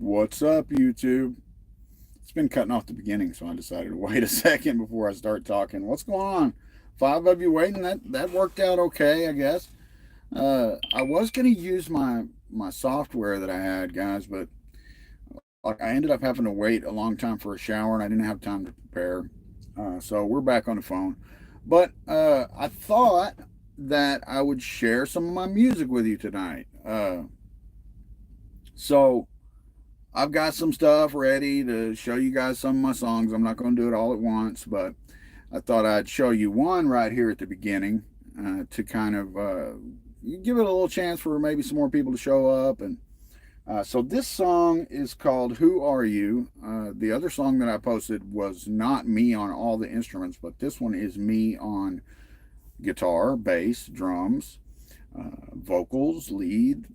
What's up, YouTube? It's been cutting off the beginning, so I decided to wait a second before I start talking. What's going on? Five of you waiting? That worked out okay, I guess. I was gonna use my software that I had, guys, but like I ended up having to wait a long time for a shower, and I didn't have time to prepare. So we're back on the phone. But I thought that I would share some of my music with you tonight. So I've got some stuff ready to show you guys some of my songs. I'm not going to do it all at once, but I thought I'd show you one right here at the beginning to kind of give it a little chance for maybe some more people to show up. And so this song is called "Who Are You." The other song that I posted was not me on all the instruments, but this one is me on guitar, bass, drums, vocals, lead,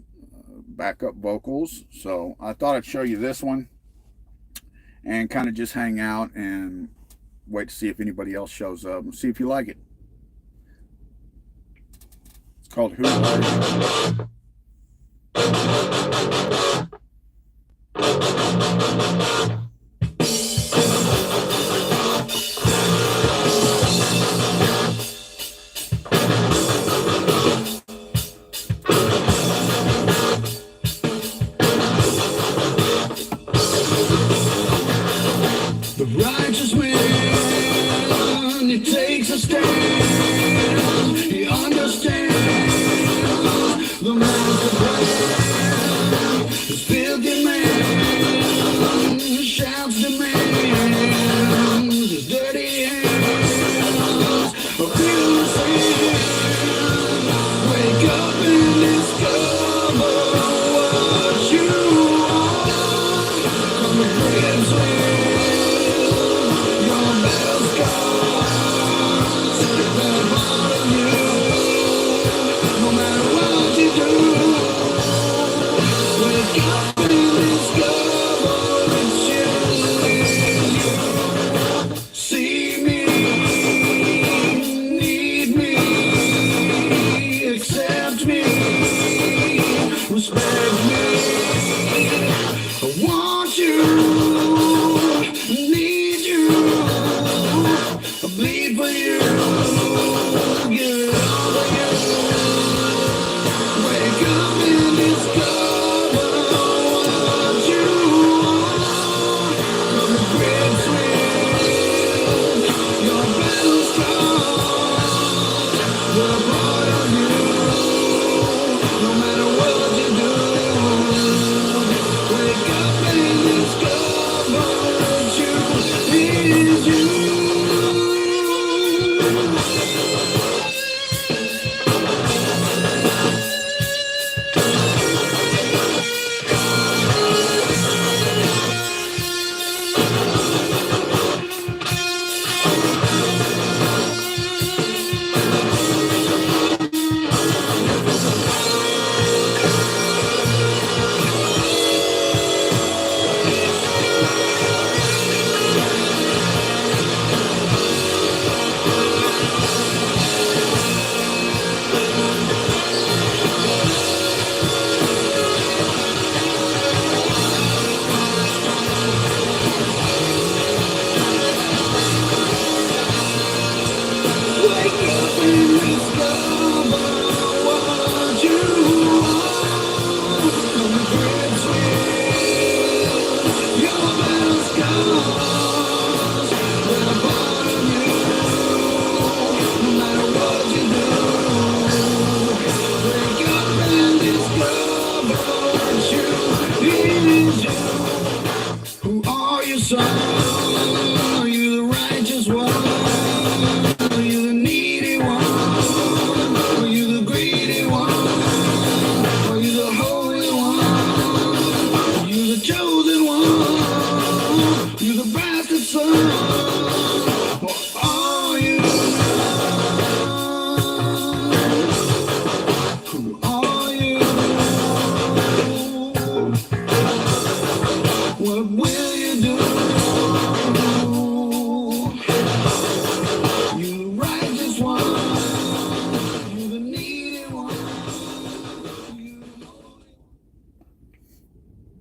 backup vocals. So I thought I'd show you this one and kind of just hang out and wait to see if anybody else shows up and see if you like it. It's called Who Are You? The righteous man, he takes a stand, he understands the master plan. This filthy man shouts demands, his dirty hands are feeling sin. Wake up and discover what you are. Come to grips with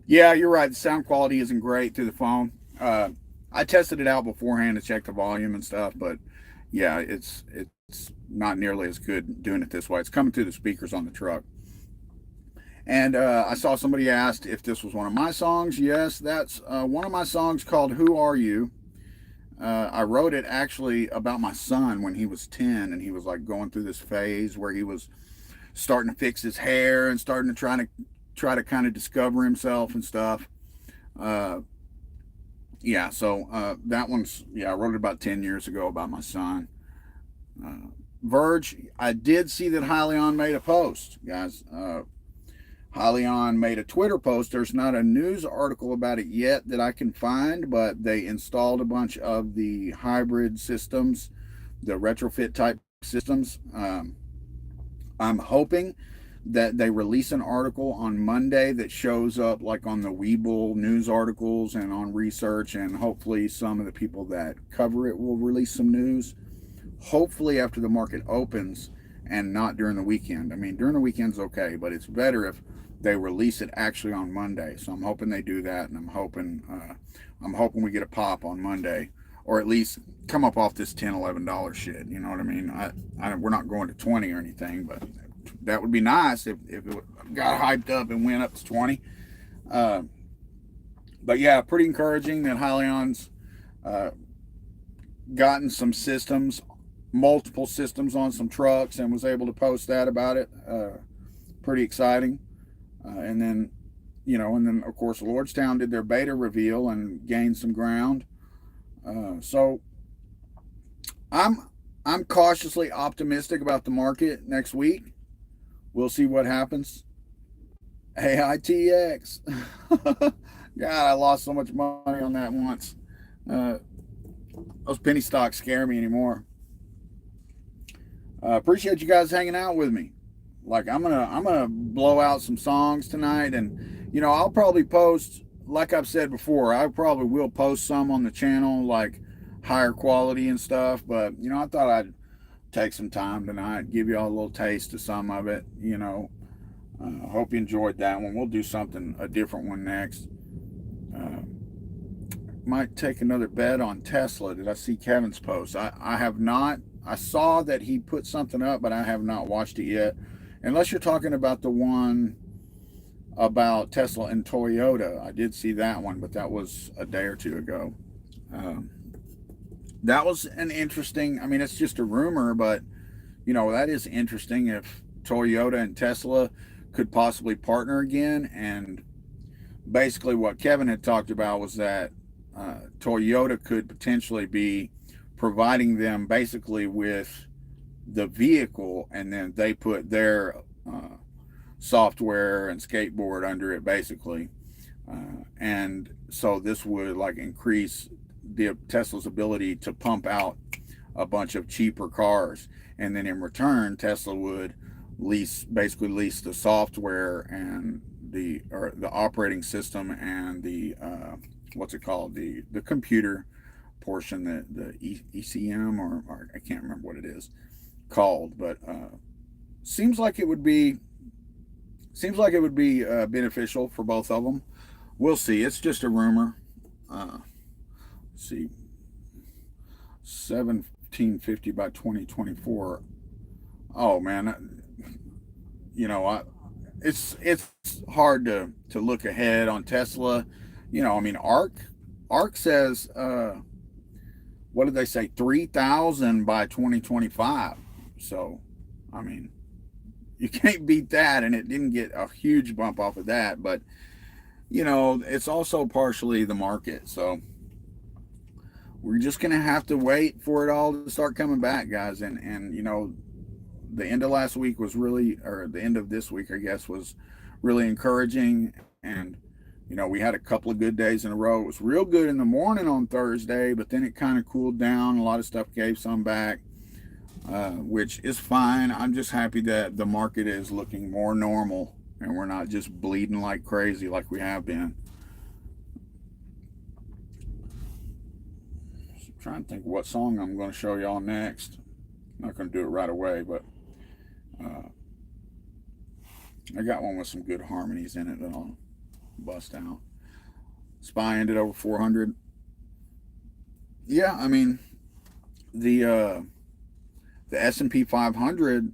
Yeah, you're right. The sound quality isn't great through the phone. I tested it out beforehand to check the volume and stuff, but yeah, it's not nearly as good doing it this way. It's coming through the speakers on the truck. And I saw somebody asked if this was one of my songs. Yes, that's one of my songs called "Who Are You." I wrote it actually about my son when he was 10, and he was like going through this phase where he was starting to fix his hair and starting to try to kind of discover himself and stuff. Uh, yeah, so that one's, yeah, I wrote it about 10 years ago about my son. Uh, Verge, I did see that Hyliion made a post, guys. Hyliion made a Twitter post. There's not a news article about it yet that I can find, but they installed a bunch of the hybrid systems, the retrofit type systems. I'm hoping that they release an article on Monday that shows up like on the Webull news articles and on research, and hopefully some of the people that cover it will release some news. Hopefully after the market opens and not during the weekend. I mean, during the weekend's okay, but it's better if they release it actually on Monday. So I'm hoping they do that, and I'm hoping we get a pop on Monday, or at least come up off this $10, $11 shit. You know what I mean? We're not going to 20 or anything, but that would be nice if it got hyped up and went up to 20. Uh, but yeah, pretty encouraging that Hyliion's uh, gotten some systems, multiple systems on some trucks, and was able to post that about it. Pretty exciting. And then of course Lordstown did their beta reveal and gained some ground. So I'm I'm cautiously optimistic about the market next week. We'll see what happens. AITX. God, I lost so much money on that once. Uh, those penny stocks scare me anymore. Appreciate you guys hanging out with me. Like I'm gonna blow out some songs tonight, and I'll probably post. Like I've said before, I probably will post some on the channel, like higher quality and stuff. But I thought I'd take some time tonight, give you all a little taste of some of it. Hope you enjoyed that one. We'll do a different one next. Uh, might take another bet on Tesla. Did I see Kevin's post? I have not. I saw that he put something up, but I have not watched it yet. Unless you're talking about the one about Tesla and Toyota. I did see that one, but that was a day or two ago. Um, that was an interesting, I mean, it's just a rumor, but, that is interesting if Toyota and Tesla could possibly partner again. And basically, what Kevin had talked about was that Toyota could potentially be providing them basically with the vehicle, and then they put their software and skateboard under it, basically. And so this would like increase the Tesla's ability to pump out a bunch of cheaper cars, and then in return, Tesla would basically lease the software and the operating system and the what's it called, the computer portion, the ECM, or I can't remember what it is called, but seems like it would be beneficial for both of them. We'll see. It's just a rumor. Let's see, 1750 by 2024. Oh man, I it's hard to look ahead on Tesla. I mean, ARK says what did they say, 3,000 by 2025. So I mean, you can't beat that, and it didn't get a huge bump off of that. But it's also partially the market. So we're just gonna have to wait for it all to start coming back, guys. And the end of last week was really, or the end of this week, I guess, was really encouraging. And we had a couple of good days in a row. It was real good in the morning on Thursday, but then it kind of cooled down. A lot of stuff gave some back, which is fine. I'm just happy that the market is looking more normal and we're not just bleeding like crazy like we have been. So I'm trying to think what song I'm going to show y'all next. I'm not going to do it right away, but I got one with some good harmonies in it that bust out. SPY ended over 400. Yeah, I mean the S&P 500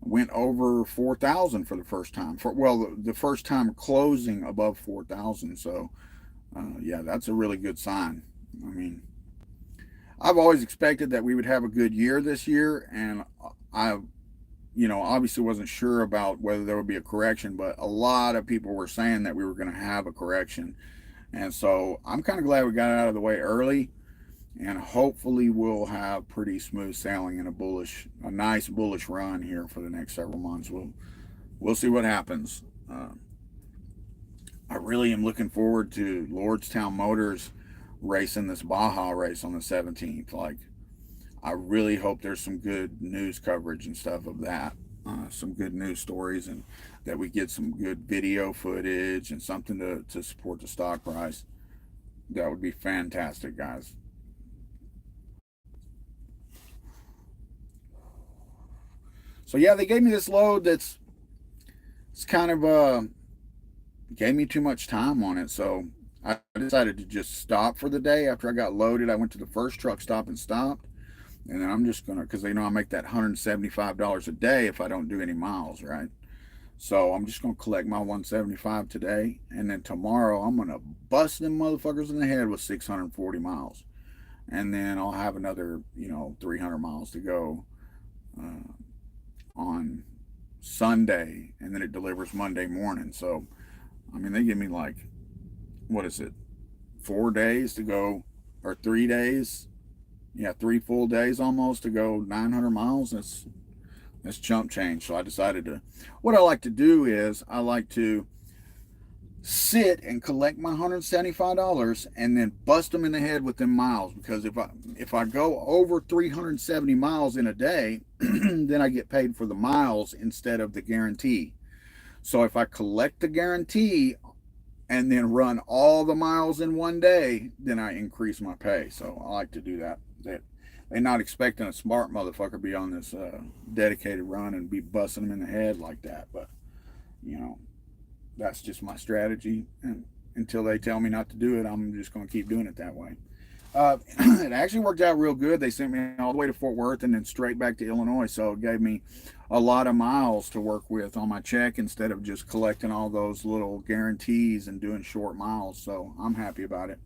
went over 4,000 for the first time. For well, the first time closing above 4,000. So yeah, that's a really good sign. I mean, I've always expected that we would have a good year this year, and I, obviously wasn't sure about whether there would be a correction, but a lot of people were saying that we were going to have a correction, and so I'm kind of glad we got it out of the way early, and hopefully we'll have pretty smooth sailing and a nice bullish run here for the next several months. We'll see what happens. I really am looking forward to Lordstown Motors racing this Baja race on the 17th. Like, I really hope there's some good news coverage and stuff of that. Some good news stories, and that we get some good video footage and something to support the stock price. That would be fantastic, guys. So yeah, they gave me this load it's kind of gave me too much time on it. So I decided to just stop for the day. After I got loaded, I went to the first truck stop and stopped. And then I'm just gonna, because I make that $175 a day if I don't do any miles, right? So I'm just gonna collect my 175 today, and then tomorrow I'm gonna bust them motherfuckers in the head with 640 miles, and then I'll have another 300 miles to go uh, on Sunday, and then it delivers Monday morning. So I mean, they give me like, what is it, 4 days to go, or 3 days? Yeah, 3 full days almost to go 900 miles. That's chump change. So I decided to. What I like to do is I like to sit and collect my $175 and then bust them in the head with them miles, because if I go over 370 miles in a day, then I get paid for the miles instead of the guarantee. So if I collect the guarantee and then run all the miles in one day, then I increase my pay. So I like to do that. They're not expecting a smart motherfucker to be on this dedicated run and be busting them in the head like that. But you know, that's just my strategy. And until they tell me not to do it, I'm just going to keep doing it that way. It actually worked out real good. They sent me all the way to Fort Worth and then straight back to Illinois. So it gave me a lot of miles to work with on my check instead of just collecting all those little guarantees and doing short miles. So I'm happy about it.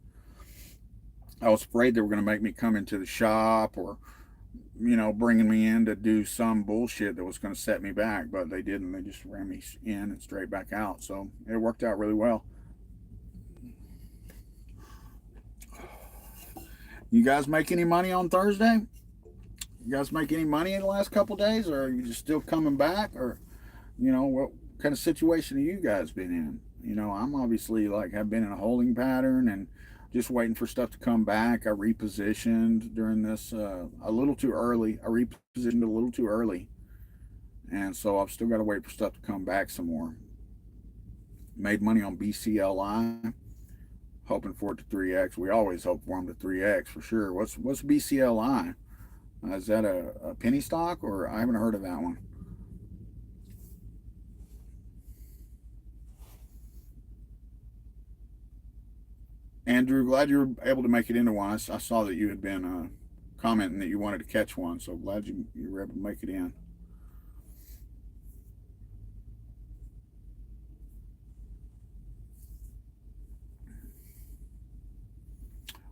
I was afraid they were going to make me come into the shop, or bringing me in to do some bullshit that was going to set me back, but they didn't. They just ran me in and straight back out. So it worked out really well. You guys make any money on Thursday? You guys make any money in the last couple days, or are you just still coming back, or what kind of situation have you guys been in? I'm obviously like have been in a holding pattern and just waiting for stuff to come back. I repositioned during this a little too early. I repositioned a little too early, and so I've still got to wait for stuff to come back some more. Made money on BCLI, hoping for it to 3x. We always hope for them to 3x for sure. What's BCLI? Is that a penny stock, or I haven't heard of that one? Andrew, glad you were able to make it into one. I saw that you had been commenting that you wanted to catch one, so glad you were able to make it in.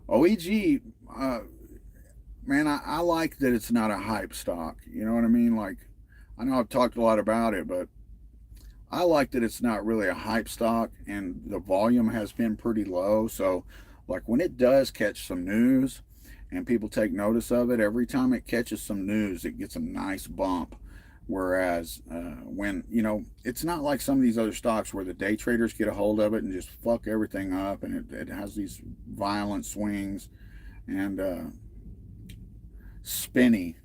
OEG, man, I like that it's not a hype stock. You know what I mean? Like, I know I've talked a lot about it, but I like that it's not really a hype stock, and the volume has been pretty low. So, like, when it does catch some news and people take notice of it, every time it catches some news, it gets a nice bump. Whereas when, it's not like some of these other stocks where the day traders get a hold of it and just fuck everything up, and it has these violent swings and Spinny.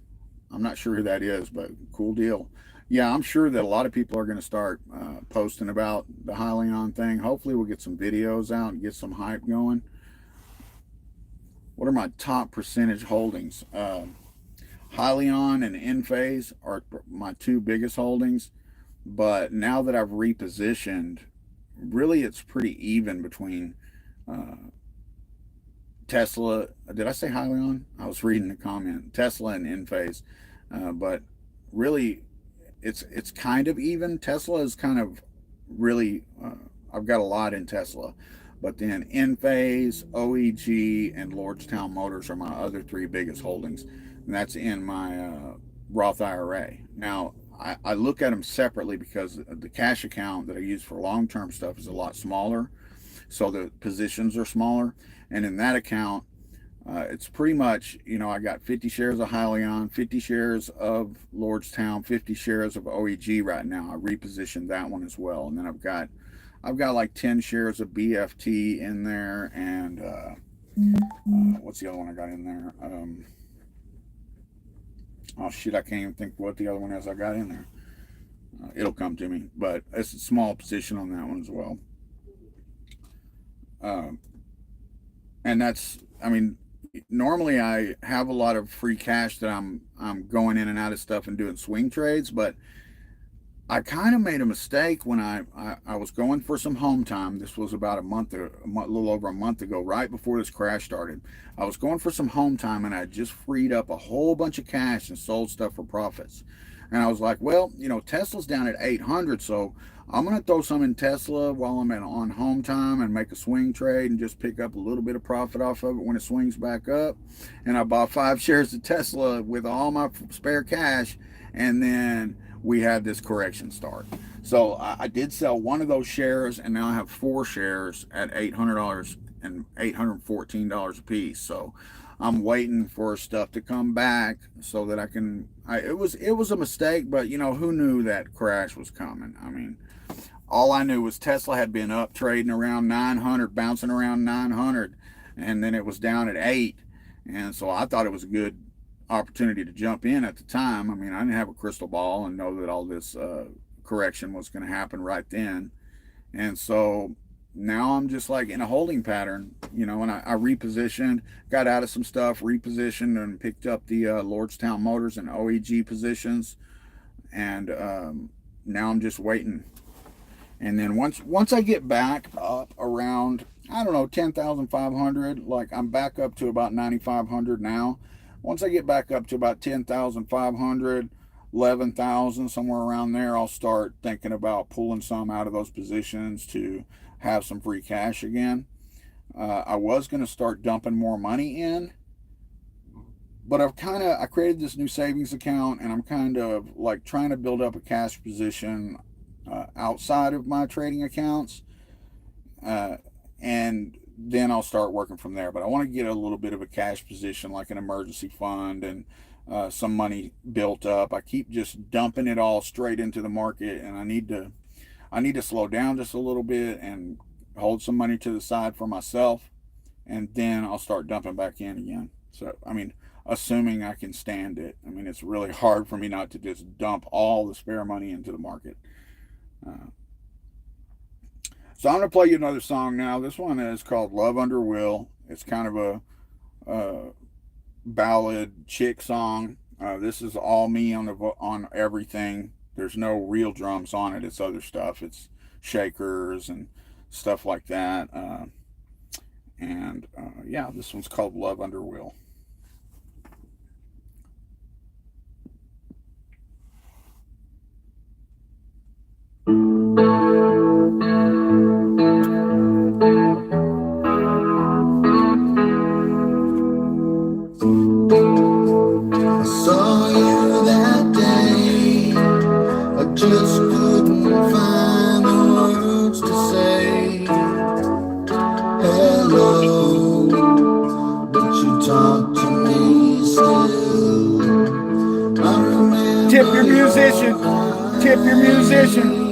I'm not sure who that is, but cool deal. Yeah, I'm sure that a lot of people are going to start posting about the Hyliion thing. Hopefully, we'll get some videos out and get some hype going. What are my top percentage holdings? Hyliion and Enphase are my two biggest holdings. But now that I've repositioned really it's pretty even between Tesla. Did I say Hyliion? I was reading the comment. Tesla and Enphase, but really, it's kind of even. Tesla is kind of really. I've got a lot in Tesla, but then Enphase, OEG, and Lordstown Motors are my other three biggest holdings, and that's in my Roth IRA. Now, I look at them separately because the cash account that I use for long-term stuff is a lot smaller, so the positions are smaller. And in that account, it's pretty much, I got 50 shares of Hyliion, 50 shares of Lordstown, 50 shares of OEG right now. I repositioned that one as well, and then I've got like 10 shares of BFT in there, and what's the other one I got in there? Oh shit, I can't even think what the other one is I got in there. It'll come to me, but it's a small position on that one as well. And that's, I mean, normally I have a lot of free cash that I'm going in and out of stuff and doing swing trades, but I kind of made a mistake when I was going for some home time. This was about a little over a month ago, right before this crash started. I was going for some home time, and I just freed up a whole bunch of cash and sold stuff for profits. And I was like, well, Tesla's down at 800, so I'm going to throw some in Tesla while I'm on home time and make a swing trade and just pick up a little bit of profit off of it when it swings back up. And I bought 5 shares of Tesla with all my spare cash, and then we had this correction start. So I did sell one of those shares, and now I have 4 shares at $800 and $814 a piece. So I'm waiting for stuff to come back so that I can. It was a mistake, but who knew that crash was coming? I mean, all I knew was Tesla had been up trading around 900, bouncing around 900, and then it was down at 8, and so I thought it was a good opportunity to jump in at the time. I mean, I didn't have a crystal ball and know that all this correction was going to happen right then. And so now I'm just like in a holding pattern, and I repositioned, got out of some stuff, repositioned, and picked up the Lordstown Motors and OEG positions. And now I'm just waiting. And then once I get back up around, I don't know, 10,500, like I'm back up to about 9,500 now. Once I get back up to about 10,500, 11,000, somewhere around there, I'll start thinking about pulling some out of those positions to have some free cash again. I was going to start dumping more money in, but I created this new savings account, and I'm kind of like trying to build up a cash position outside of my trading accounts, and then I'll start working from there. But I want to get a little bit of a cash position, like an emergency fund, and some money built up. I keep just dumping it all straight into the market, and I need to slow down just a little bit and hold some money to the side for myself, and then I'll start dumping back in again. So, I mean, assuming I can stand it. I mean, it's really hard for me not to just dump all the spare money into the market. So I'm going to play you another song now. This one is called Love Under Will. It's kind of a ballad chick song. This is all me on everything. There's no real drums on it. It's other stuff. It's shakers and stuff like that. Yeah, this one's called Love Under Will. Just couldn't find the words to say hello, but you talk to me still. I remember Tip your musician. Tip your musician.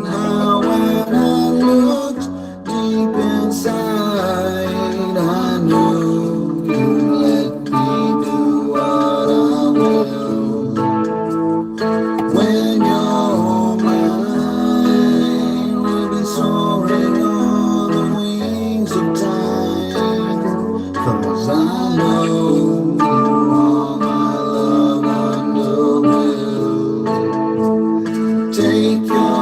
Now when I looked deep inside, I knew you'd let me do what I will. When you're mine, we'll be soaring on the wings of time. 'Cause I know you are my love under will. Take your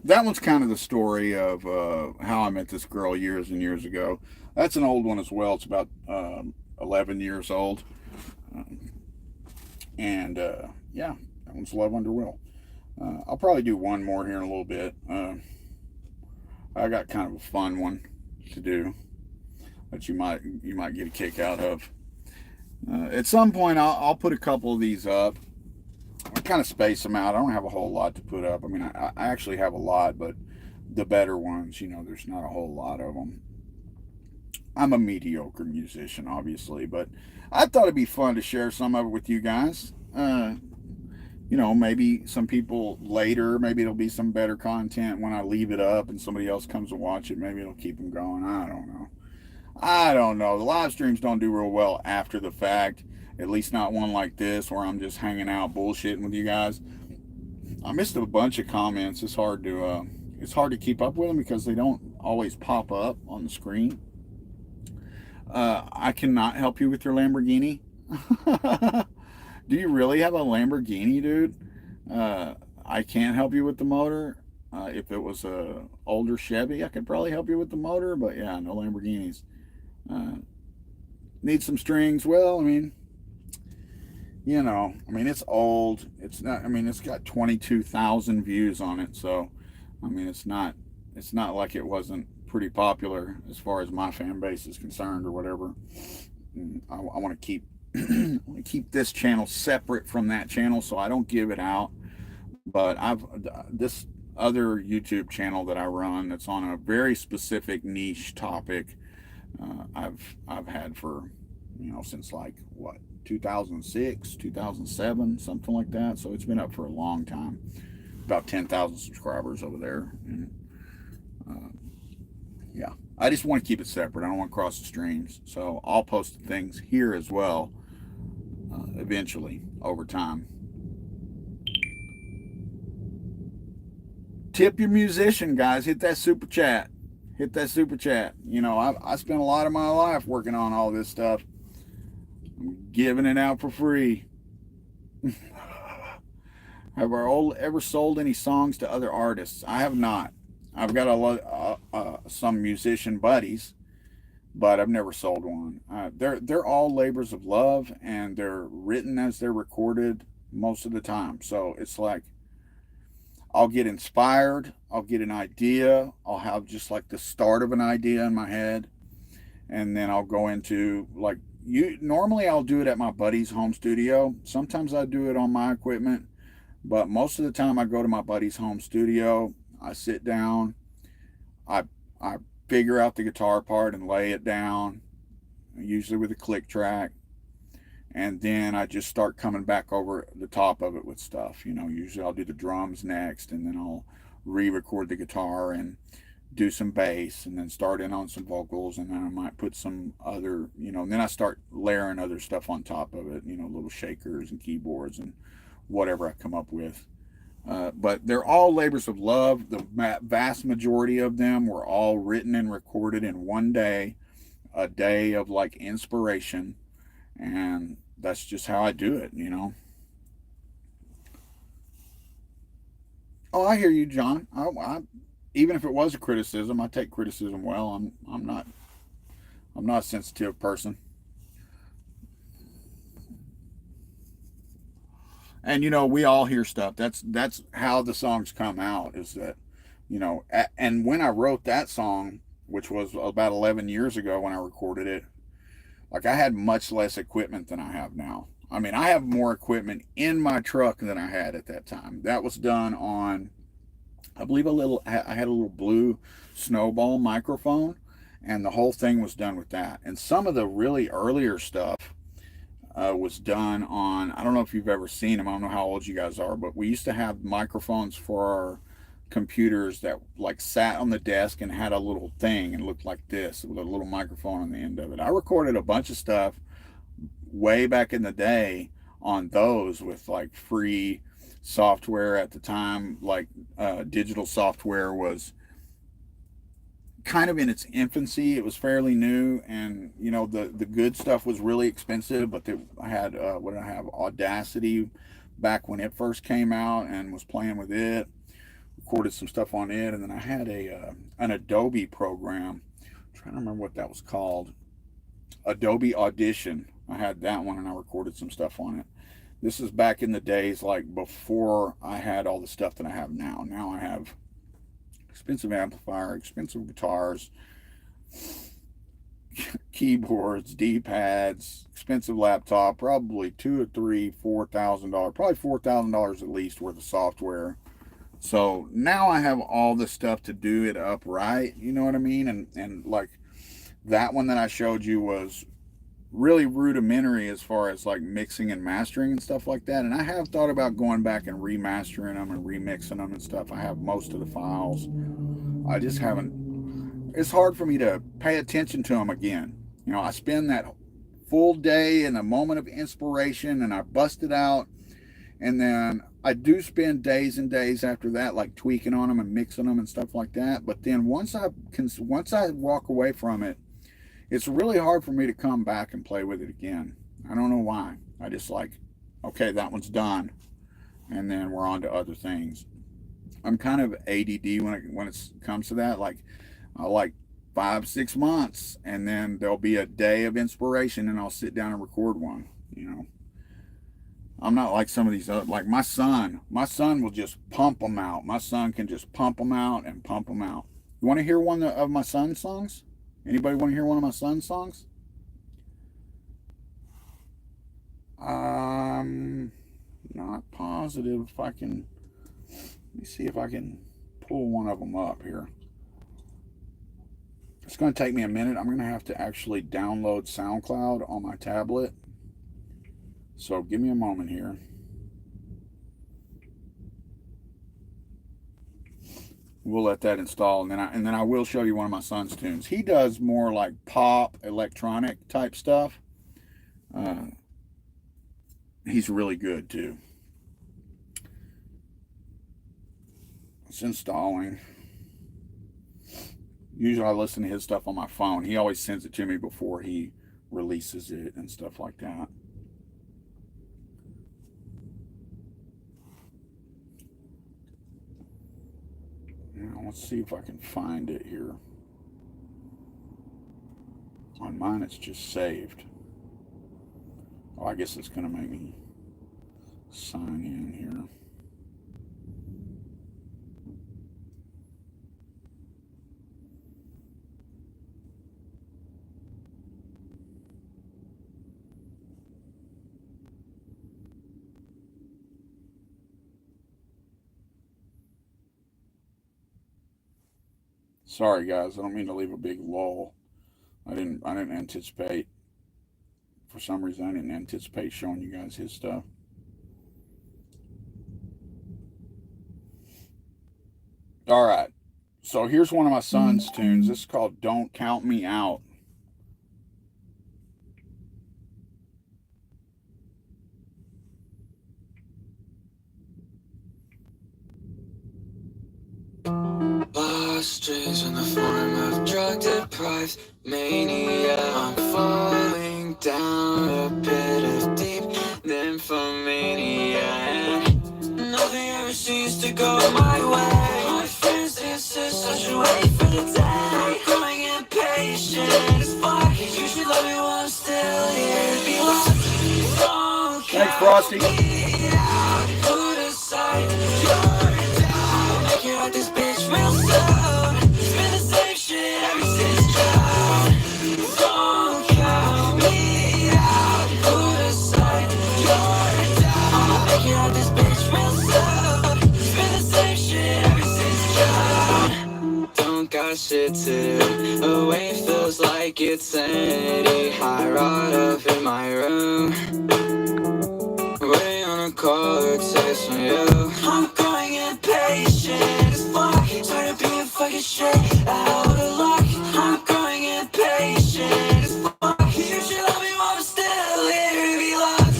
that one's kind of the story of how I met this girl years and years ago. That's an old one as well. It's about 11 years old. And yeah, that one's Love Under Will. I'll probably do one more here in a little bit. I got kind of a fun one to do that you might get a kick out of. At some point, I'll put a couple of these up. I kind of space them out. I don't have a whole lot to put up. I mean, I actually have a lot, but the better ones, there's not a whole lot of them. I'm a mediocre musician, obviously, but I thought it'd be fun to share some of it with you guys. Maybe some people later, maybe it'll be some better content when I leave it up and somebody else comes to watch it. Maybe it'll keep them going. I don't know. The live streams don't do real well after the fact. At least not one like this where I'm just hanging out bullshitting with you guys. I missed a bunch of comments. It's hard to keep up with them because they don't always pop up on the screen. I cannot help you with your Lamborghini. Do you really have a Lamborghini, dude? I can't help you with the motor. If it was a older Chevy, I could probably help you with the motor, but yeah, no Lamborghinis. Need some strings. Well, it's old. It's not. It's got 22,000 views on it, so it's not like it wasn't pretty popular as far as my fan base is concerned or whatever. I want to keep this channel separate from that channel, so I don't give it out. But this other YouTube channel that I run that's on a very specific niche topic. I've had for since like 2006, 2007, something like that. So it's been up for a long time. About 10,000 subscribers over there. And, yeah, I just want to keep it separate. I don't want to cross the streams. So I'll post things here as well eventually over time. Tip your musician, guys. Hit that super chat. Hit that super chat. I spent a lot of my life working on all this stuff. I'm giving it out for free. Have I ever sold any songs to other artists? I have not. I've got some musician buddies, but I've never sold one. They're all labors of love, and they're written as they're recorded most of the time. So it's like I'll get inspired, I'll get an idea, I'll have just like the start of an idea in my head, and then I'll go into normally I'll do it at my buddy's home studio. Sometimes I do it on my equipment, but most of the time I go to my buddy's home studio, I sit down, I figure out the guitar part and lay it down, usually with a click track. And then I just start coming back over the top of it with stuff. Usually I'll do the drums next, and then I'll re-record the guitar and do some bass, and then start in on some vocals, and then I might put some other, and then I start layering other stuff on top of it, little shakers and keyboards and whatever I come up with. But they're all labors of love. The vast majority of them were all written and recorded in one day, a day of inspiration. And that's just how I do it, Oh, I hear you, John. Even if it was a criticism, I take criticism well. I'm not a sensitive person. And we all hear stuff. That's how the songs come out, is that and when I wrote that song, which was about 11 years ago when I recorded it, I had much less equipment than I have now. I have more equipment in my truck than I had at that time. That was done on, I believe I had a little blue Snowball microphone, and the whole thing was done with that. And some of the really earlier stuff was done on, I don't know if you've ever seen them. I don't know how old you guys are, but we used to have microphones for our computers that sat on the desk and had a little thing and looked like this with a little microphone on the end of it. I recorded a bunch of stuff way back in the day on those with free software at the time. Digital software was kind of in its infancy. It was fairly new, and the good stuff was really expensive, but I had Audacity back when it first came out, and was playing with it, recorded some stuff on it, and then I had an Adobe program. I'm trying to remember what that was called. Adobe Audition. I had that one, and I recorded some stuff on it. This is back in the days like before I had all the stuff that I have now. Now I have expensive amplifier, expensive guitars, keyboards, D-pads, expensive laptop, probably $2,000 or $4,000, probably $4,000 at least worth of software. So now I have all the stuff to do it upright, you know what I mean? And like that one that I showed you was really rudimentary as far as like mixing and mastering and stuff like that. And I have thought about going back and remastering them and remixing them and stuff. I have most of the files. I just haven't. It's hard for me to pay attention to them again. You know, I spend that full day in a moment of inspiration and I bust it out, and then I do spend days and days after that like tweaking on them and mixing them and stuff like that. But then once I walk away from it, it's really hard for me to come back and play with it again. I don't know why. I just like, okay, that one's done, and then we're on to other things. I'm kind of ADD when it comes to that. Like, I like 5-6 months, and then there'll be a day of inspiration, and I'll sit down and record one. You know, I'm not like some of these other, like my son will just pump them out. My son can just pump them out and pump them out. You want to hear one of my son's songs? Anybody want to hear one of my son's songs? I'm not positive if I can. Let me see if I can pull one of them up here. It's going to take me a minute. I'm going to have to actually download SoundCloud on my tablet. So give me a moment here. We'll let that install, and then I will show you one of my son's tunes. He does more like pop, electronic type stuff. He's really good too. It's installing. Usually I listen to his stuff on my phone. He always sends it to me before he releases it and stuff like that. Now, let's see if I can find it here. On mine, it's just saved. Oh, I guess it's going to make me sign in here. Sorry guys, I don't mean to leave a big lull. I didn't anticipate. For some reason, I didn't anticipate showing you guys his stuff. All right, so here's one of my son's tunes. This is called "Don't Count Me Out." Lost dreams in the form of drug deprived mania. I'm falling down a pit of deep nymphomania, and nothing ever seems to go my way. My friends insist I should wait for the day. I'm growing impatient as fuck. You should love me while I'm still here. Be lost. Don't Thanks, Frosty. me out. Put aside your doubt. Make it out this bitch real soon. It's been the same shit ever since drown. Don't count me out. Put aside your doubt. I'ma make it out this bitch real soon. It's been the same shit ever since drown. Don't got shit to do. Away feels like it's empty. I rot up in my room, waiting on a call or text from you. I'm growing impatient as fuck. Tired of being fucking shit out of luck. I'm growing impatient as fuck. You should love me while I'm still here. Be lost.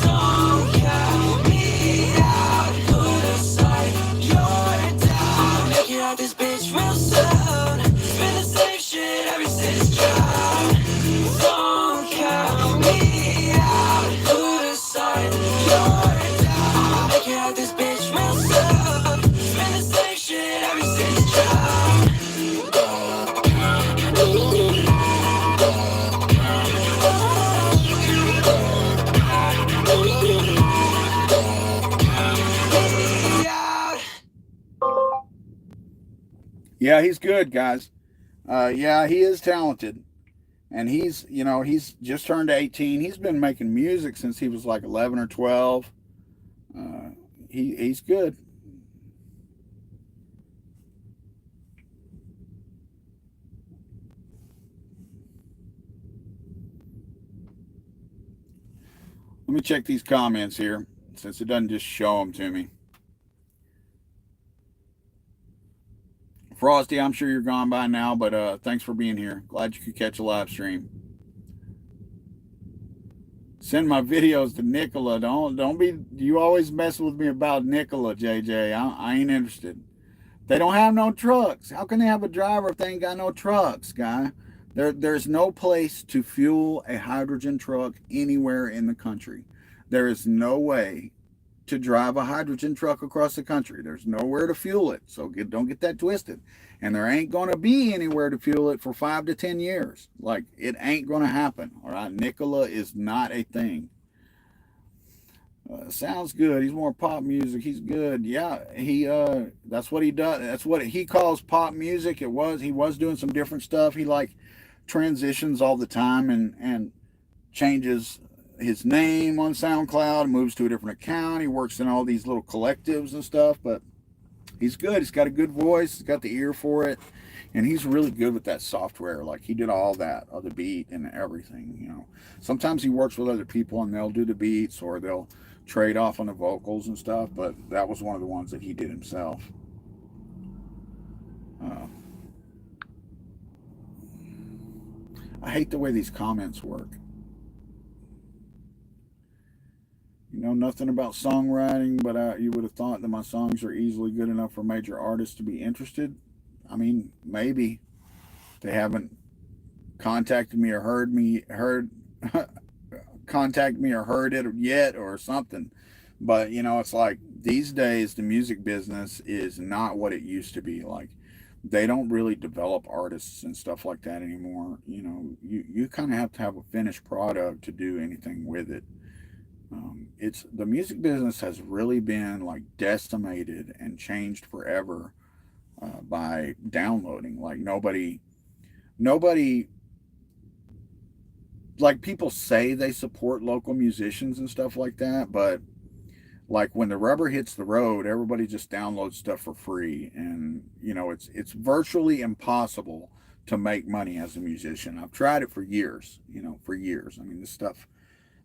Don't count me out. Put aside your doubt. Make it out this bitch real soon. It's been the same shit ever since drown. Don't count me out. Put aside your doubt. Make it out this bitch real soon. It's been the same shit Yeah, he's good, guys. Yeah, he is talented. And he's just turned 18. He's been making music since he was like 11 or 12. Uh, he's good. Let me check these comments here since it doesn't just show them to me. Frosty, I'm sure you're gone by now, but thanks for being here. Glad you could catch a live stream. Send my videos to Nicola. Don't be. You always mess with me about Nicola, JJ. I ain't interested. They don't have no trucks. How can they have a driver if they ain't got no trucks, guy? There's no place to fuel a hydrogen truck anywhere in the country. There is no way to drive a hydrogen truck across the country. There's nowhere to fuel it. So don't get that twisted. And there ain't going to be anywhere to fuel it for 5 to 10 years. Like, it ain't going to happen. All right. Nikola is not a thing. Sounds good. He's more pop music. He's good. Yeah, that's what he does. That's what he calls pop music. He was doing some different stuff. He like transitions all the time and changes his name on SoundCloud, moves to a different account. He works in all these little collectives and stuff, but he's good. He's got a good voice. He's got the ear for it, and he's really good with that software. Like, he did all that, the beat and everything. Sometimes he works with other people and they'll do the beats or they'll trade off on the vocals and stuff, but that was one of the ones that he did himself. I hate the way these comments work. You know nothing about songwriting, but you would have thought that my songs are easily good enough for major artists to be interested. I mean, maybe they haven't contacted me or heard contact me or heard it yet or something. But it's like these days the music business is not what it used to be. Like, they don't really develop artists and stuff like that anymore. You kind of have to have a finished product to do anything with it. It's the music business has really been like decimated and changed forever by downloading. Like, nobody, like, people say they support local musicians and stuff like that, but like when the rubber hits the road, everybody just downloads stuff for free, and it's virtually impossible to make money as a musician. I've tried it for years, for years. I mean, this stuff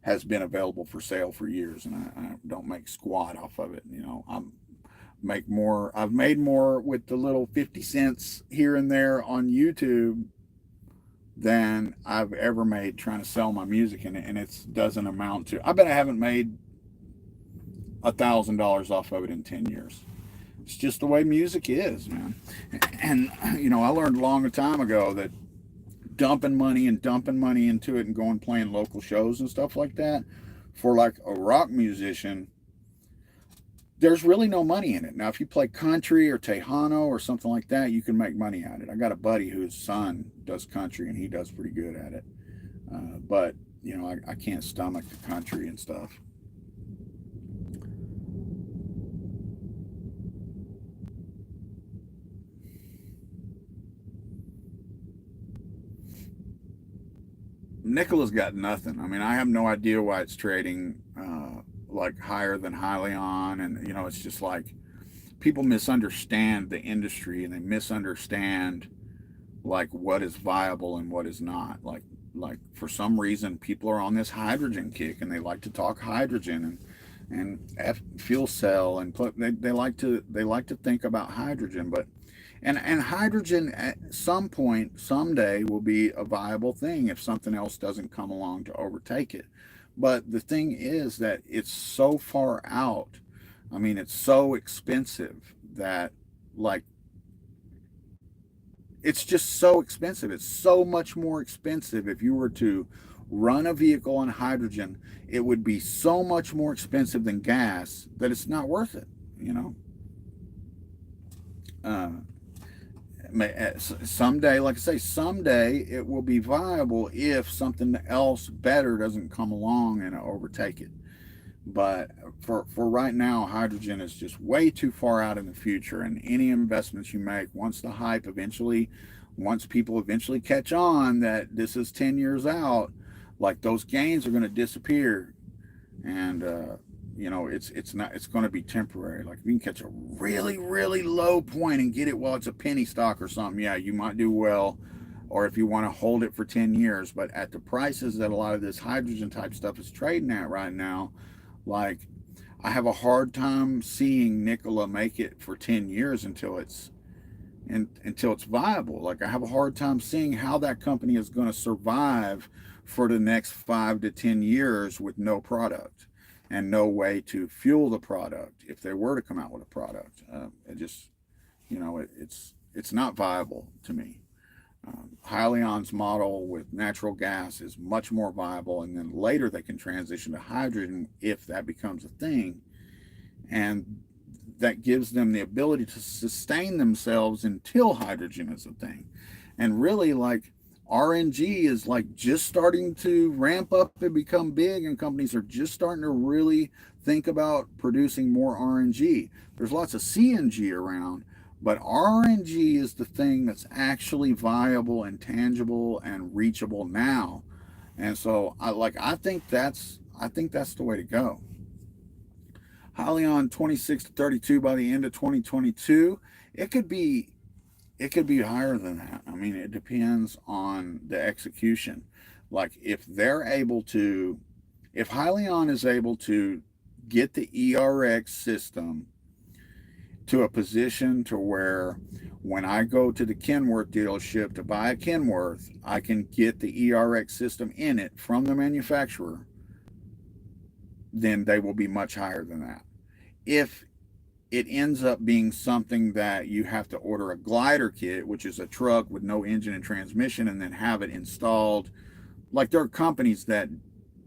has been available for sale for years, and I don't make squat off of it. I've made more with the little 50 cents here and there on YouTube than I've ever made trying to sell my music, and it doesn't amount to. I bet I haven't made $1,000 off of it in 10 years. It's just the way music is, man. And I learned a long time ago that dumping money into it and going playing local shows and stuff like that for like a rock musician, there's really no money in it. Now, if you play country or Tejano or something like that, you can make money at it. I got a buddy whose son does country and he does pretty good at it. But I can't stomach the country and stuff. Nicola's got nothing. I mean, I have no idea why it's trading like higher than Hyliion, and it's just like people misunderstand the industry and they misunderstand like what is viable and what is not. Like for some reason, people are on this hydrogen kick and they like to talk hydrogen and fuel cell and they like to think about hydrogen, but and hydrogen at some point someday will be a viable thing if something else doesn't come along to overtake it. But the thing is that it's so far out. I mean, it's so expensive that, like, it's just so expensive. It's so much more expensive if you were to run a vehicle on hydrogen. It would be so much more expensive than gas that it's not worth it, someday, like I say, someday it will be viable if something else better doesn't come along and overtake it. But for right now, hydrogen is just way too far out in the future. And any investments you make, once the hype eventually, once people eventually catch on that this is 10 years out, like those gains are going to disappear. And you know, it's going to be temporary. Like if you can catch a really low point and get it while it's a penny stock or something, yeah, you might do well. Or if you want to hold it for 10 years, but at the prices that a lot of this hydrogen type stuff is trading at right now, like I have a hard time seeing Nikola make it for 10 years until it's viable. Like I have a hard time seeing how that company is going to survive for the next 5 to 10 years with no product and no way to fuel the product if they were to come out with a product. It just, you know, it's not viable to me. Hyliion's model with natural gas is much more viable, and then later they can transition to hydrogen if that becomes a thing, and that gives them the ability to sustain themselves until hydrogen is a thing. And really, like RNG is like just starting to ramp up and become big, and companies are just starting to really think about producing more RNG. There's lots of CNG around, but RNG is the thing that's actually viable and tangible and reachable now. And so I think that's the way to go. Hyliion 26 to 32 by the end of 2022. It could be higher than that. I mean, it depends on the execution. Like if Hyliion is able to get the ERX system to a position to where when I go to the Kenworth dealership to buy a Kenworth, I can get the ERX system in it from the manufacturer, then they will be much higher than that. If it ends up being something that you have to order a glider kit, which is a truck with no engine and transmission, and then have it installed, like there are companies that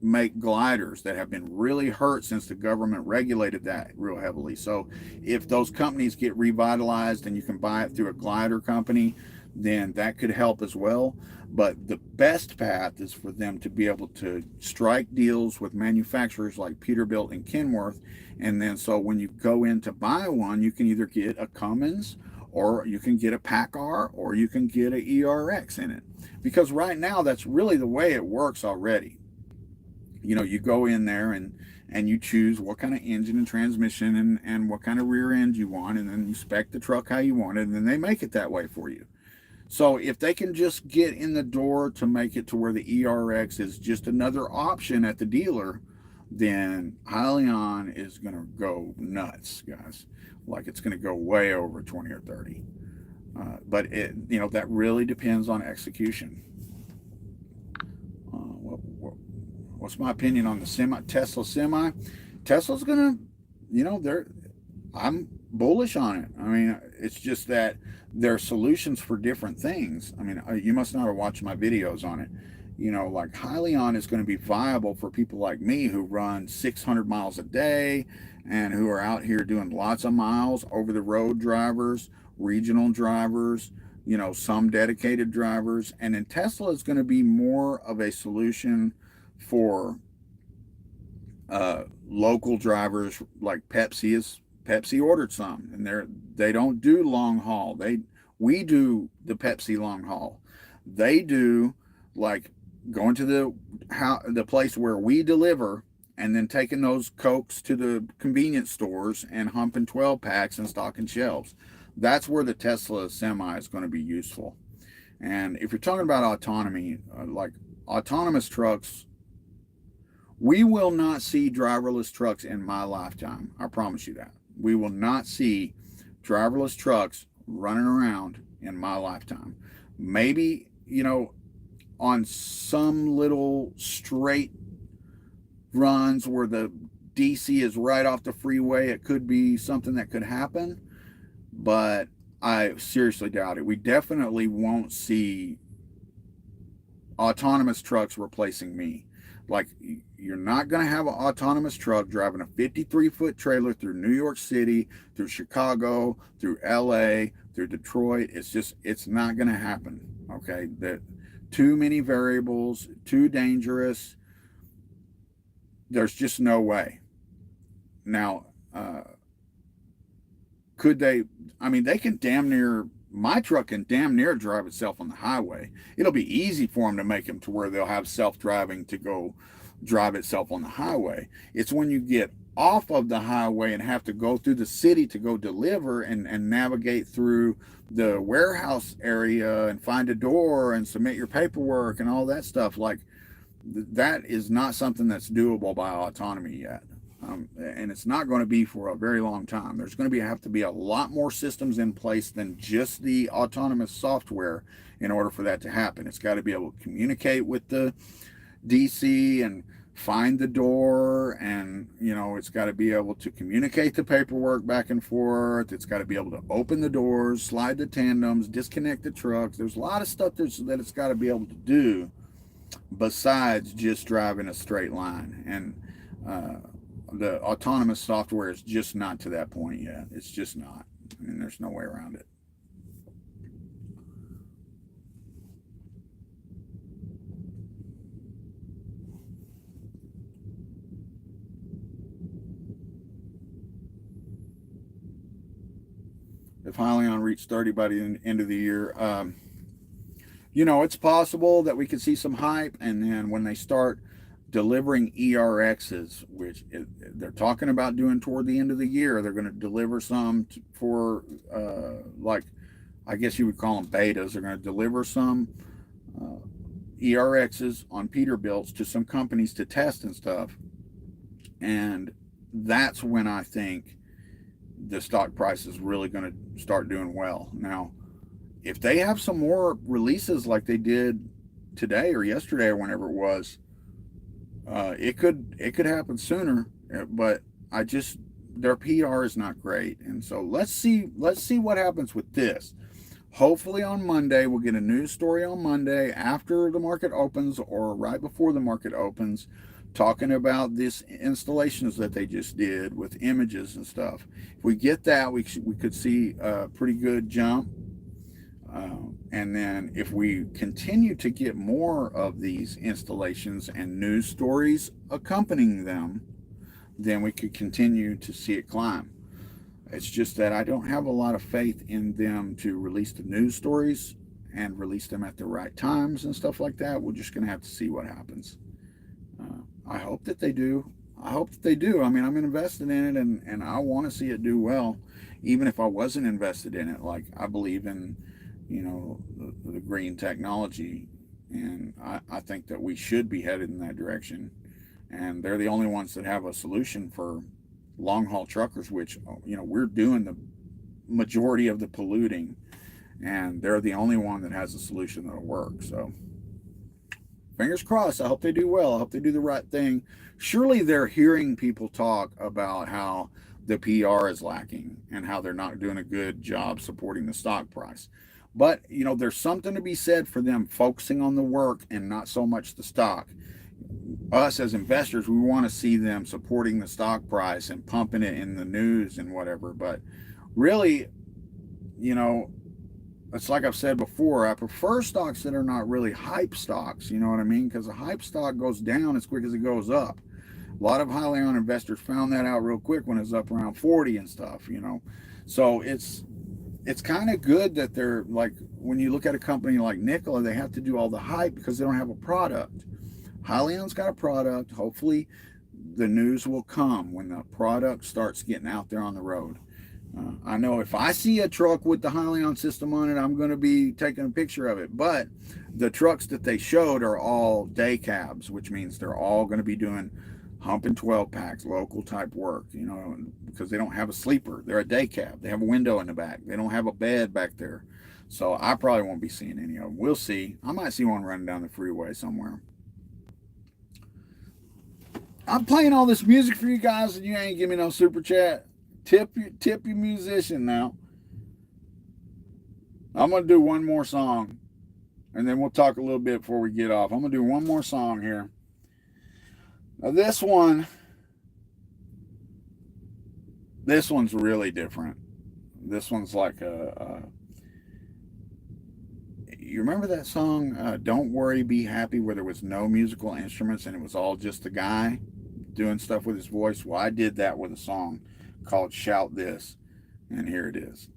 make gliders that have been really hurt since the government regulated that real heavily. So if those companies get revitalized and you can buy it through a glider company, then that could help as well. But the best path is for them to be able to strike deals with manufacturers like Peterbilt and Kenworth. And then so when you go in to buy one, you can either get a Cummins, or you can get a PACCAR, or you can get a ERX in it. Because right now, that's really the way it works already. You know, you go in there and you choose what kind of engine and transmission and what kind of rear end you want, and then you spec the truck how you want it, and then they make it that way for you. So if they can just get in the door to make it to where the ERX is just another option at the dealer, then Hyliion is going to go nuts, guys. Like it's going to go way over 20 or 30. But it, you know, that really depends on execution. What's my opinion on the Tesla semi? Tesla's gonna, you know, I'm bullish on it. I mean, it's just that there are solutions for different things. I mean, you must not have watched my videos on it. You know, like Hyliion is going to be viable for people like me who run 600 miles a day and who are out here doing lots of miles, over the road drivers, regional drivers, you know, some dedicated drivers. And then Tesla is going to be more of a solution for local drivers, like Pepsi ordered some, and they don't do long haul. We do the Pepsi long haul. They do like going to the place where we deliver, and then taking those Cokes to the convenience stores and humping 12 packs and stocking shelves. That's where the Tesla semi is going to be useful. And if you're talking about autonomy, like autonomous trucks, we will not see driverless trucks in my lifetime. I promise you that. We will not see driverless trucks running around in my lifetime. Maybe, you know, on some little straight runs where the DC is right off the freeway, it could be something that could happen, but I seriously doubt it. We definitely won't see autonomous trucks replacing me. Like, you're not going to have an autonomous truck driving a 53-foot trailer through New York City, through Chicago, through LA, through Detroit. It's not going to happen. Okay, that too many variables, too dangerous. There's just no way. Now, could they? I mean, they can damn near. My truck can damn near drive itself on the highway. It'll be easy for them to make them to where they'll have self-driving to go drive itself on the highway. It's when you get off of the highway and have to go through the city to go deliver and navigate through the warehouse area and find a door and submit your paperwork and all that stuff. Like, that is not something that's doable by autonomy yet. And it's not going to be for a very long time. There's going to have to be a lot more systems in place than just the autonomous software in order for that to happen. It's got to be able to communicate with the DC and find the door, and it's got to be able to communicate the paperwork back and forth. It's got to be able to open the doors, slide the tandems, disconnect the trucks. There's a lot of stuff that it's got to be able to do besides just driving a straight line. And the autonomous software is just not to that point yet. It's just not. I mean, there's no way around it. If Hyliion reached 30 by the end of the year, it's possible that we could see some hype, and then when they start delivering ERXs, which they're talking about doing toward the end of the year, they're going to deliver some for, like, I guess you would call them betas. They're going to deliver some ERXs on Peterbilts to some companies to test and stuff. And that's when I think the stock price is really going to start doing well. Now, if they have some more releases like they did today or yesterday or whenever it was, it could happen sooner. But their PR is not great, and so let's see what happens with this. Hopefully on Monday we'll get a news story on Monday after the market opens or right before the market opens, talking about this installations that they just did with images and stuff. If we get that, we could see a pretty good jump. And then if we continue to get more of these installations and news stories accompanying them, then we could continue to see it climb. It's just that I don't have a lot of faith in them to release the news stories and release them at the right times and stuff like that. We're just going to have to see what happens. I hope that they do. I mean, I'm invested in it, and I want to see it do well, even if I wasn't invested in it. Like, I believe in, the green technology, and I think that we should be headed in that direction. And they're the only ones that have a solution for long haul truckers, which, we're doing the majority of the polluting, and they're the only one that has a solution that'll work. So fingers crossed. I hope they do well. I hope they do the right thing. Surely they're hearing people talk about how the PR is lacking and how they're not doing a good job supporting the stock price. But, there's something to be said for them focusing on the work and not so much the stock. Us as investors, we want to see them supporting the stock price and pumping it in the news and whatever. But really, it's like I've said before, I prefer stocks that are not really hype stocks. You know what I mean? Because a hype stock goes down as quick as it goes up. A lot of Hyliion investors found that out real quick when it's up around 40 and stuff, So it's kind of good that they're, like, when you look at a company like Nikola, they have to do all the hype because they don't have a product. Hyliion's got a product. Hopefully the news will come when the product starts getting out there on the road. I know if I see a truck with the Hyliion system on it, I'm going to be taking a picture of it. But the trucks that they showed are all day cabs, which means they're all going to be doing humping 12 packs, local type work, because they don't have a sleeper. They're a day cab. They have a window in the back. They don't have a bed back there. So I probably won't be seeing any of them. We'll see. I might see one running down the freeway somewhere. I'm playing all this music for you guys, and you ain't give me no super chat. Tip your musician now. I'm going to do one more song, and then we'll talk a little bit before we get off. I'm going to do one more song here. Now this one's really different. This one's like you remember that song, Don't Worry, Be Happy, where there was no musical instruments and it was all just the guy? doing stuff with his voice. Well, I did that with a song called Shout This, and here it is.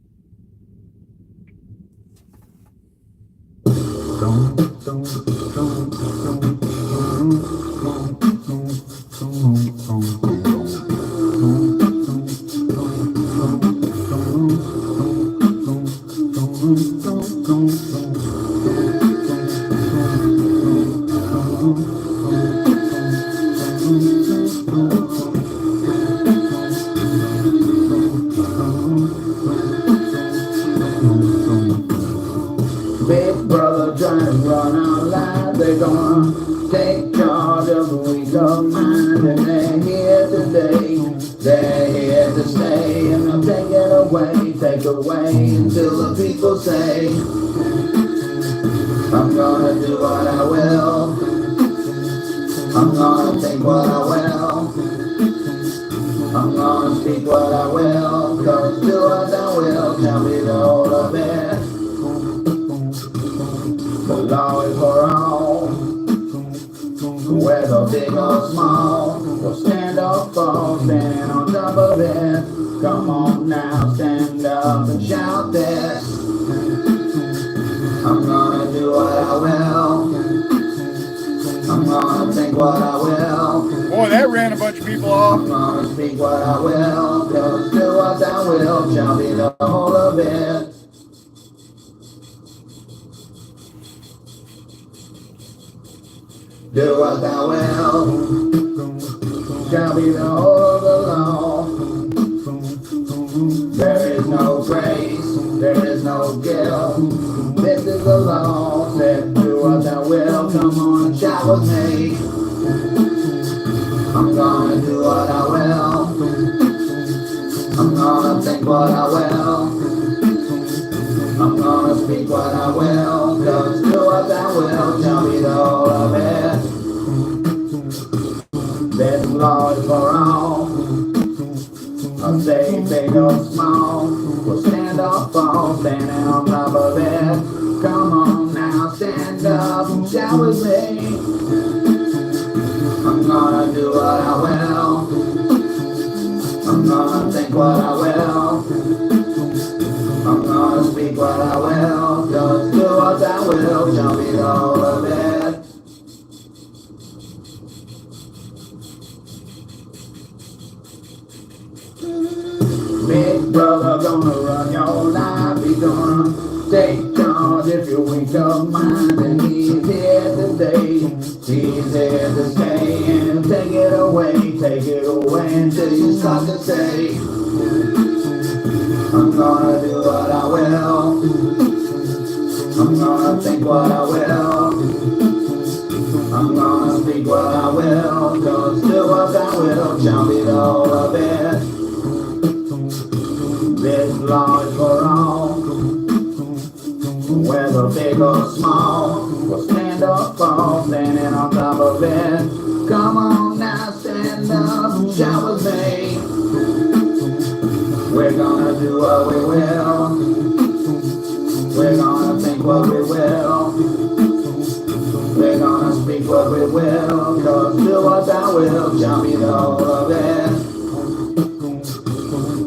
Big brother trying to run our lives. They're gonna take charge of the weak of mind. And they're here today, they're here to stay. And they'll take away until the people say, I'm gonna do what I will, I'm gonna think what I will, I'm gonna speak what I will, cause do what I will, tell me the whole of it. The law is for all, whether big or small, we'll stand or fall, standing on top of it. Come on now, stand up and shout this. I'm gonna do what I will, I'm gonna think what I will. Boy, that ran a bunch of people off. I'm gonna speak what I will, cause do what I will, shall be the whole of it. Do what I will, shall be the whole of the law. There is no grace, there is no guilt. This is the law, said do what I will, come on and shout with me. I'm gonna do what I will, I'm gonna think what I will, I'm gonna speak what I will, cause do what I will, tell me the whole of it. This law is for all, I say big or small, we'll stand or fall, standing on top of it. Come on now, stand up and shout with me. I'm gonna do what I will, I'm gonna think what I will, I'm gonna speak what I will, just do what I will, show me the whole of it. Big brother gonna run your life, he's gonna take charge if you're weak of mind. And he's here today, he's here to stay. And take it away until you start to say, I'm gonna do what I will, I'm gonna think what I will, I'm gonna speak what I will, cause do what I will, shall be the whole of it. This law is for all, whether big or small, we'll stand or fall, standing on top of it. Come on now, stand up and shout with me. We're gonna do what we will, we're gonna think what we will, we're gonna speak what we will, cause do what I will, shall be the whole of it.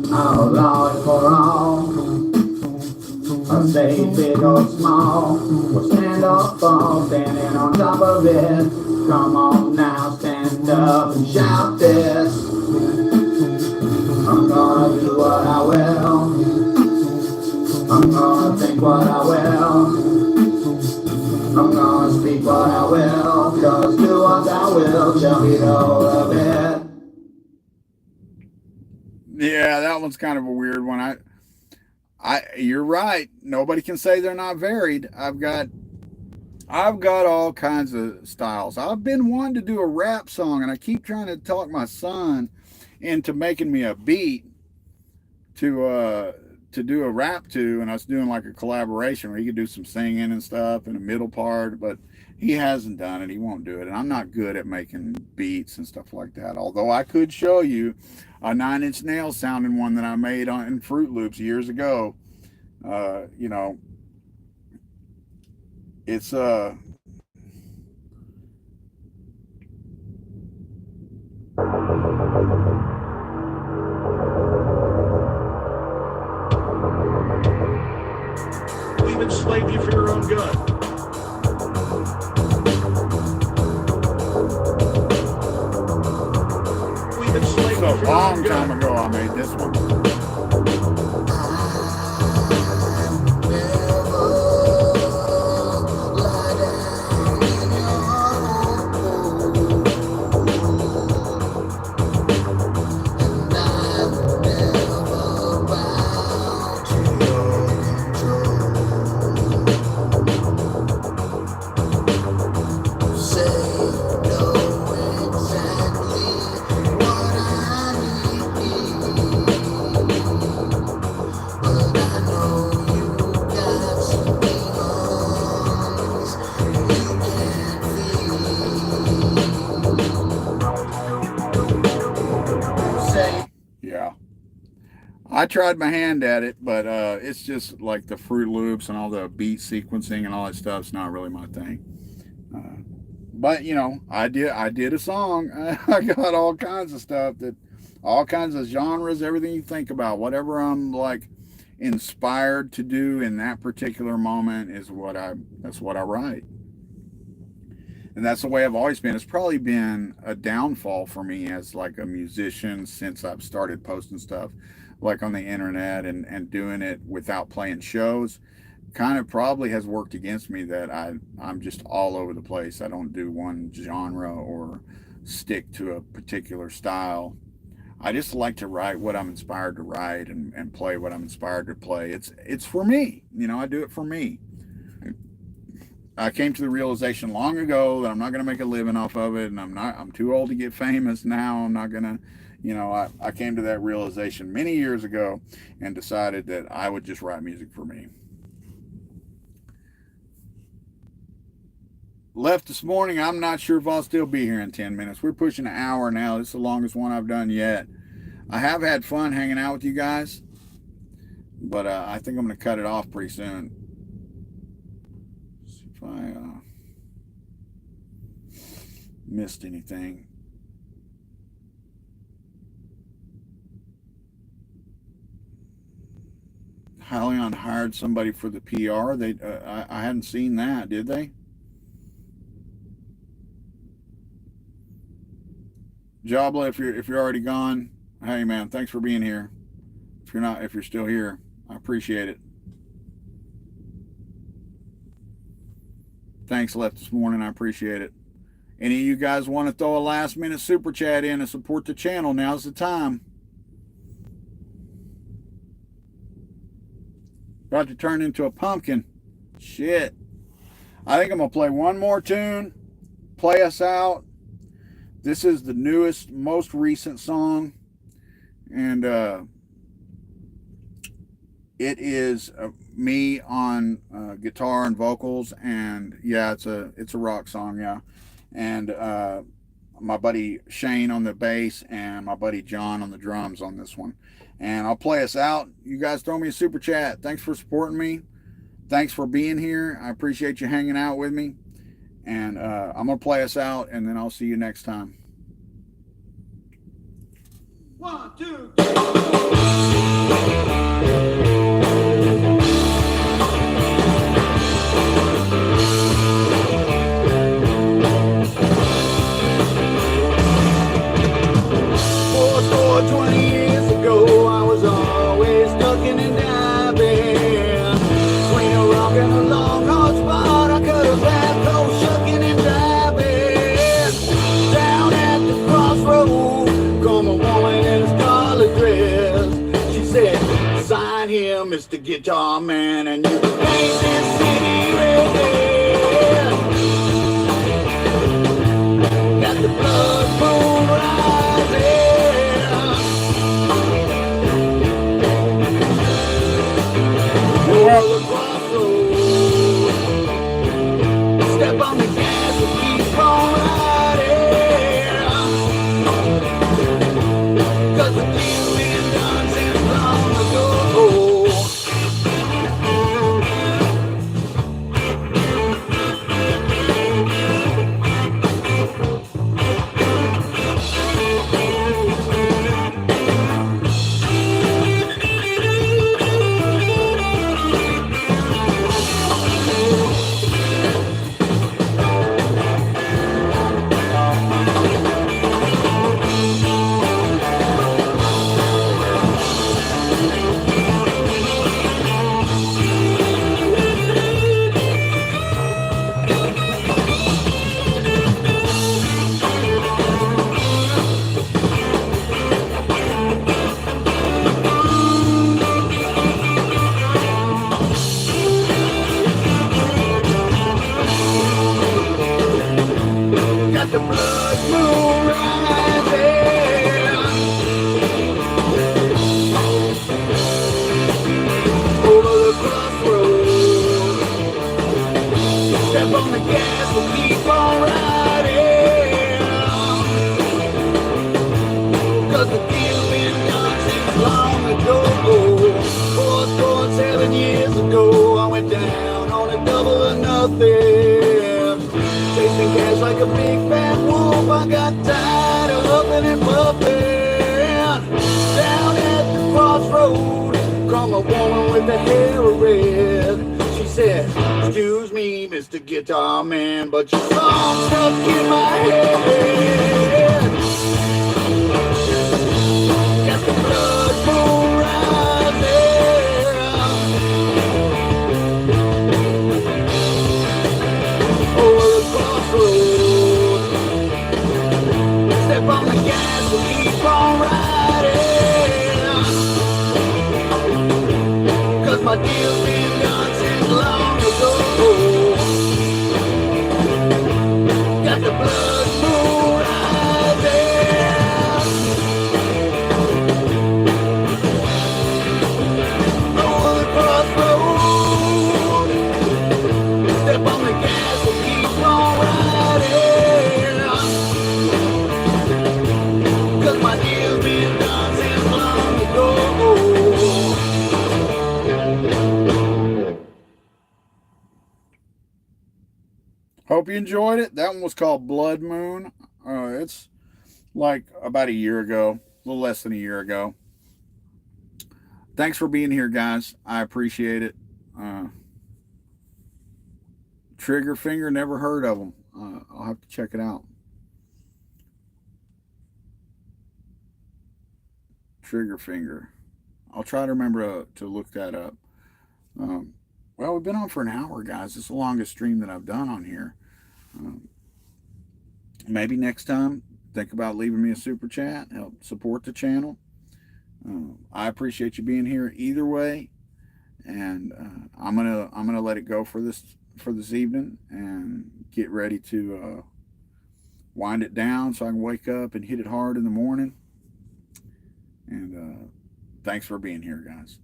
Our law is for all, I say big or small, we'll stand or fall, standing on top of it. Come on now, stand up and shout this. I'm gonna do what I will, I'm gonna think what I will, I'm gonna speak what I will, cause do what I will, shall be the whole of it. Yeah, that one's kind of a weird one. You're right. Nobody can say they're not varied. I've got all kinds of styles. I've been wanting to do a rap song, and I keep trying to talk my son into making me a beat to do a rap to, and I was doing like a collaboration where he could do some singing and stuff in the middle part, but he hasn't done it. He won't do it, and I'm not good at making beats and stuff like that. Although I could show you a 9 Inch Nails sounding one that I made in Fruit Loops years ago. You know, it's we've enslaved you for your own good. We've enslaved So you a for your long own time good. ago I made this one. Yeah. I tried my hand at it, but it's just like the Fruit Loops and all the beat sequencing and all that stuff's not really my thing. But you know, I did a song. I got all kinds of stuff, that all kinds of genres, everything you think about, whatever I'm like inspired to do in that particular moment is that's what I write. And that's the way I've always been. It's probably been a downfall for me as like a musician since I've started posting stuff like on the internet and doing it without playing shows. Kind of probably has worked against me that I'm just all over the place. I don't do one genre or stick to a particular style. I just like to write what I'm inspired to write and play what I'm inspired to play. It's for me. You know, I do it for me. I came to the realization long ago that I'm not going to make a living off of it, and I'm too old to get famous now. I'm not going to, you know, I came to that realization many years ago and decided that I would just write music for me. Left this morning. I'm not sure if I'll still be here in 10 minutes. We're pushing an hour now. This is the longest one I've done yet. I have had fun hanging out with you guys, but I think I'm going to cut it off pretty soon. See if I missed anything. Hyliion hired somebody for the PR. I hadn't seen that, did they? Jobla, if you're already gone, hey man, thanks for being here. If you're still here, I appreciate it. Thanks, left this morning, I appreciate it. Any of you guys want to throw a last minute super chat in and support the channel? Now's the time. About to turn into a pumpkin. Shit. I think I'm gonna play one more tune, play us out. This is the newest, most recent song, and it is me on guitar and vocals, and yeah, it's a rock song, yeah, and my buddy Shane on the bass and my buddy John on the drums on this one. And I'll play us out. You guys throw me a super chat. Thanks for supporting me. Thanks for being here. I appreciate you hanging out with me. And I'm going to play us out, and then I'll see you next time. 1, 2, 20 years ago, I was always ducking and diving. Between a rock and a long hard spot, I could have had no shucking and diving. Down at the crossroad, come a woman in a scarlet dress. She said, sign here, Mr. Guitar Man, and you can paint this city red. Got the blood moon rising. Step on the gas and keep on riding. 'Cause the deal been done since long ago. years ago, I went down on a double or nothing. Chasing cash like a big fat wolf, I got tired of huffing and puffing. Down at the crossroad, come a woman with the hair of red. She said, excuse me, Mr. Guitar Man, but your song's stuck in my head. Got the blood moon rising over the crossroads. Step on the gas and keep on riding, 'cause my deal's been done since long ago. Got the blood moon rising over the crossroad. Step on the gas and keep on riding, 'cause my deal's been done since long ago. Hope you enjoyed it. That one was called Blood Moon. It's like about a year ago, a little less than a year ago. Thanks for being here, guys. I appreciate it. Trigger Finger, never heard of them. I'll have to check it out. Trigger Finger. I'll try to remember to look that up. Well, we've been on for an hour, guys. It's the longest stream that I've done on here. Maybe next time, think about leaving me a super chat. Help support the channel. I appreciate you being here either way, and I'm gonna let it go for this evening and get ready to wind it down so I can wake up and hit it hard in the morning. And thanks for being here, guys.